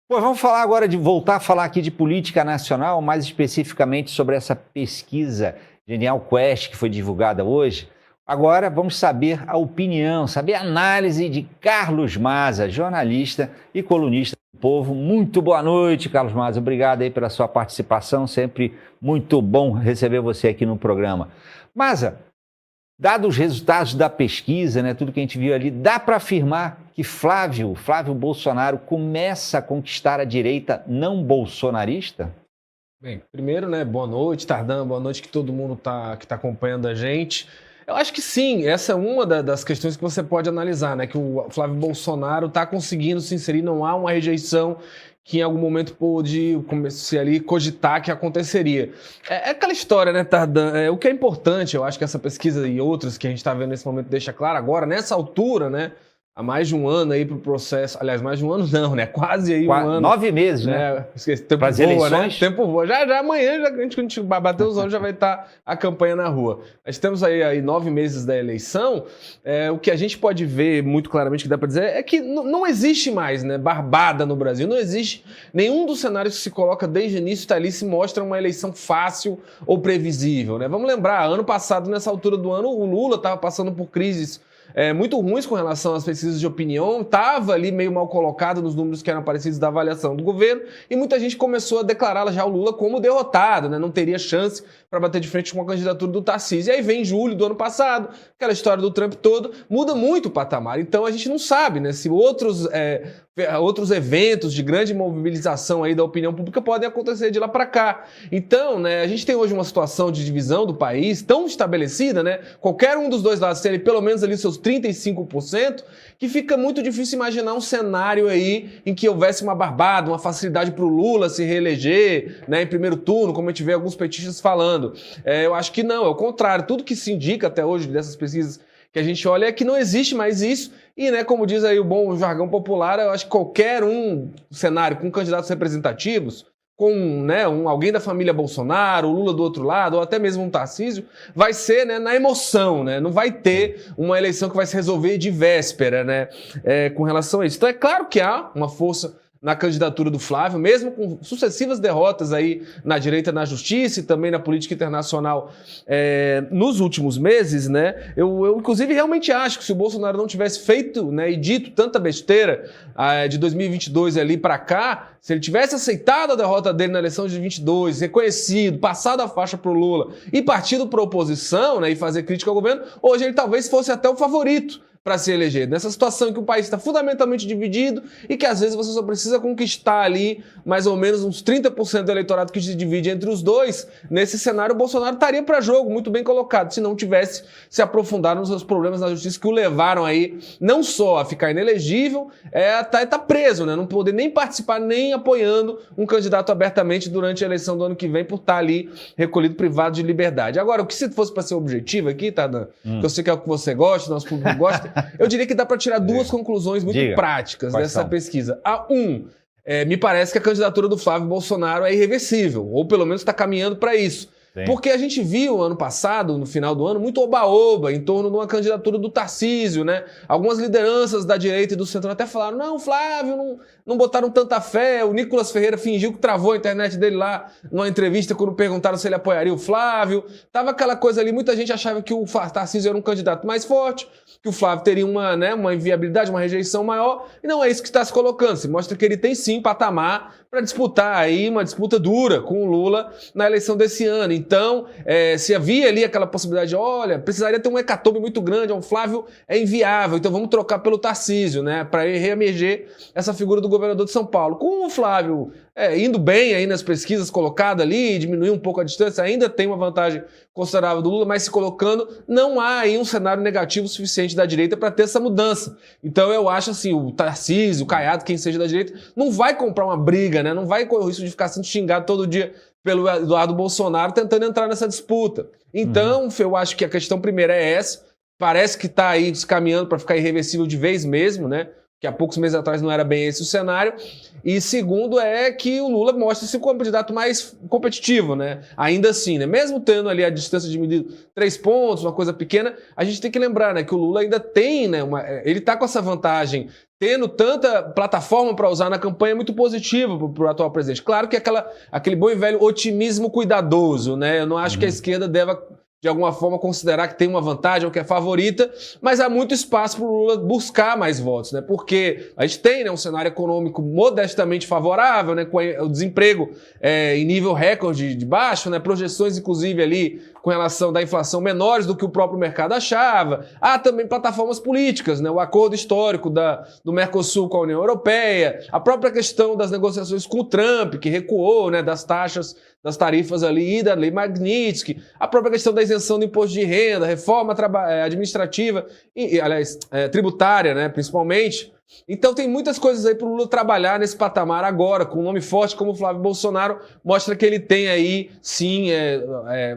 Pois vamos falar agora voltar a falar aqui de política nacional, mais especificamente sobre essa pesquisa Genial Quest que foi divulgada hoje. Agora vamos saber a opinião, saber a análise de Carlos Maza, jornalista e colunista do Povo. Muito boa noite, Carlos Maza. Obrigado aí pela sua participação, sempre muito bom receber você aqui no programa. Maza, dados os resultados da pesquisa, né, tudo que a gente viu ali, dá para afirmar que Flávio Bolsonaro começa a conquistar a direita não bolsonarista? Bem, primeiro, né, boa noite, Tardan, boa noite que todo mundo que tá acompanhando a gente. Eu acho que sim, essa é uma das questões que você pode analisar, né, que o Flávio Bolsonaro está conseguindo se inserir, não há uma rejeição que em algum momento pôde começar ali cogitar que aconteceria. É aquela história, né, Tardan? O que é importante, eu acho que essa pesquisa e outras que a gente está vendo nesse momento deixa claro agora, nessa altura, né, há mais de um ano aí para o processo, aliás, mais de um ano não, né, quase aí um ano. 9 meses, né? Esqueci, tempo para as voa, eleições. né? Tempo voa. Já amanhã, a gente bater os olhos, já vai estar a campanha na rua. Nós temos aí 9 meses da eleição. O que a gente pode ver muito claramente, que dá para dizer, é que não existe mais, né, barbada no Brasil. Não existe nenhum dos cenários que se coloca desde o início está ali se mostra uma eleição fácil ou previsível, né? Vamos lembrar, ano passado, nessa altura do ano, o Lula estava passando por crises muito ruins com relação às pesquisas de opinião, estava ali meio mal colocado nos números que eram parecidos da avaliação do governo, e muita gente começou a declarar já o Lula como derrotado, né? Não teria chance para bater de frente com a candidatura do Tarcísio. E aí vem julho do ano passado, aquela história do Trump todo, muda muito o patamar. Então a gente não sabe, né, se outros eventos de grande mobilização aí da opinião pública podem acontecer de lá para cá. Então, né, a gente tem hoje uma situação de divisão do país tão estabelecida, né, qualquer um dos dois lados tem pelo menos ali seus 35%, que fica muito difícil imaginar um cenário aí em que houvesse uma barbada, uma facilidade para o Lula se reeleger, né, em primeiro turno, como a gente vê alguns petistas falando. Eu acho que não, é o contrário. Tudo que se indica até hoje dessas pesquisas que a gente olha é que não existe mais isso. E, né, como diz aí o bom jargão popular, eu acho que qualquer cenário com candidatos representativos, com, né, alguém da família Bolsonaro, o Lula do outro lado, ou até mesmo um Tarcísio, vai ser, né, na emoção, né? Não vai ter uma eleição que vai se resolver de véspera, né, com relação a isso. Então é claro que há uma força na candidatura do Flávio, mesmo com sucessivas derrotas aí na direita, na justiça e também na política internacional nos últimos meses, né? Eu inclusive realmente acho que se o Bolsonaro não tivesse feito, né, e dito tanta besteira de 2022 ali para cá, se ele tivesse aceitado a derrota dele na eleição de 22, reconhecido, passado a faixa pro Lula e partido para oposição, né, e fazer crítica ao governo, hoje ele talvez fosse até o favorito para se eleger. Nessa situação em que o país está fundamentalmente dividido e que às vezes você só precisa conquistar ali mais ou menos uns 30% do eleitorado que se divide entre os dois, nesse cenário o Bolsonaro estaria para jogo, muito bem colocado, se não tivesse se aprofundado nos seus problemas na justiça que o levaram aí não só a ficar inelegível, tá preso, né? Não poder nem participar, nem apoiando um candidato abertamente durante a eleição do ano que vem por estar ali recolhido, privado de liberdade. Agora, o que se fosse para ser objetivo aqui, Tardan, que eu sei que é o que você gosta, nosso público gosta, eu diria que dá para tirar duas conclusões muito práticas dessa pesquisa. Me parece que a candidatura do Flávio Bolsonaro é irreversível, ou pelo menos está caminhando para isso. Sim. Porque a gente viu ano passado, no final do ano, muito oba-oba em torno de uma candidatura do Tarcísio, né? Algumas lideranças da direita e do centro até falaram, não, Flávio, não botaram tanta fé. O Nicolas Ferreira fingiu que travou a internet dele lá numa entrevista quando perguntaram se ele apoiaria o Flávio. Tava aquela coisa ali, muita gente achava que o Tarcísio era um candidato mais forte, que o Flávio teria uma inviabilidade, uma rejeição maior, e não é isso que está se colocando. Se mostra que ele tem sim patamar para disputar aí uma disputa dura com o Lula na eleição desse ano. Então, se havia ali aquela possibilidade de, olha, precisaria ter um hecatombe muito grande, o Flávio é inviável, então vamos trocar pelo Tarcísio, né, para reemerger essa figura do governador de São Paulo. Com o Flávio indo bem aí nas pesquisas, colocado ali, diminuir um pouco a distância, ainda tem uma vantagem considerável do Lula, mas se colocando, não há aí um cenário negativo suficiente da direita para ter essa mudança. Então eu acho assim, o Tarcísio, o Caiado, quem seja da direita, não vai comprar uma briga, né? Não vai correr o risco de ficar sendo xingado todo dia pelo Eduardo Bolsonaro tentando entrar nessa disputa. Então, eu acho que a questão primeira é essa, parece que está aí se caminhando para ficar irreversível de vez mesmo, né? que há poucos meses atrás não era bem esse o cenário. E segundo é que o Lula mostra-se como candidato mais competitivo, né? Ainda assim, né? Mesmo tendo ali a distância diminuída 3 pontos, uma coisa pequena, a gente tem que lembrar, né, que o Lula ainda tem, né, ele está com essa vantagem, tendo tanta plataforma para usar na campanha, é muito positivo para o atual presidente. Claro que aquele bom e velho otimismo cuidadoso, né? Eu não acho que a esquerda deva, de alguma forma, considerar que tem uma vantagem ou que é favorita, mas há muito espaço para o Lula buscar mais votos, né? Porque a gente tem, né, um cenário econômico modestamente favorável, né, com o desemprego em nível recorde de baixo, né, projeções, inclusive, ali com relação da inflação menores do que o próprio mercado achava. Há também plataformas políticas, né, o acordo histórico do Mercosul com a União Europeia, a própria questão das negociações com o Trump, que recuou, né, das taxas, das tarifas ali, da lei Magnitsky, a própria questão da isenção do imposto de renda, reforma administrativa, aliás, tributária, né, principalmente. Então tem muitas coisas aí para o Lula trabalhar nesse patamar agora, com um nome forte como o Flávio Bolsonaro, mostra que ele tem aí, sim,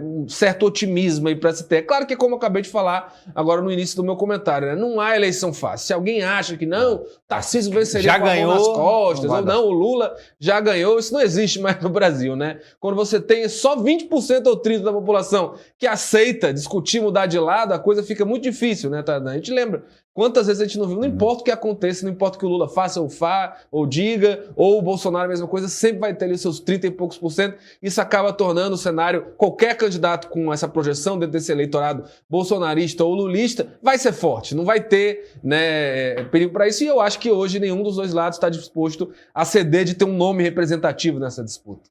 um certo otimismo aí para se ter. Claro que, como eu acabei de falar agora no início do meu comentário, né, não há eleição fácil. Se alguém acha que não, Tarcísio venceria com a mão nas costas, ou não, o Lula já ganhou, isso não existe mais no Brasil, né? Quando você tem só 20% ou 30% da população que aceita discutir, mudar de lado, a coisa fica muito difícil, né? A gente lembra quantas vezes a gente não viu, não importa o que aconteça, não importa o que o Lula faça ou diga, ou o Bolsonaro a mesma coisa, sempre vai ter ali seus 30 e poucos %. Isso acaba tornando o cenário, qualquer candidato com essa projeção dentro desse eleitorado bolsonarista ou lulista, vai ser forte, não vai ter, né, perigo para isso. E eu acho que hoje nenhum dos dois lados está disposto a ceder de ter um nome representativo nessa disputa.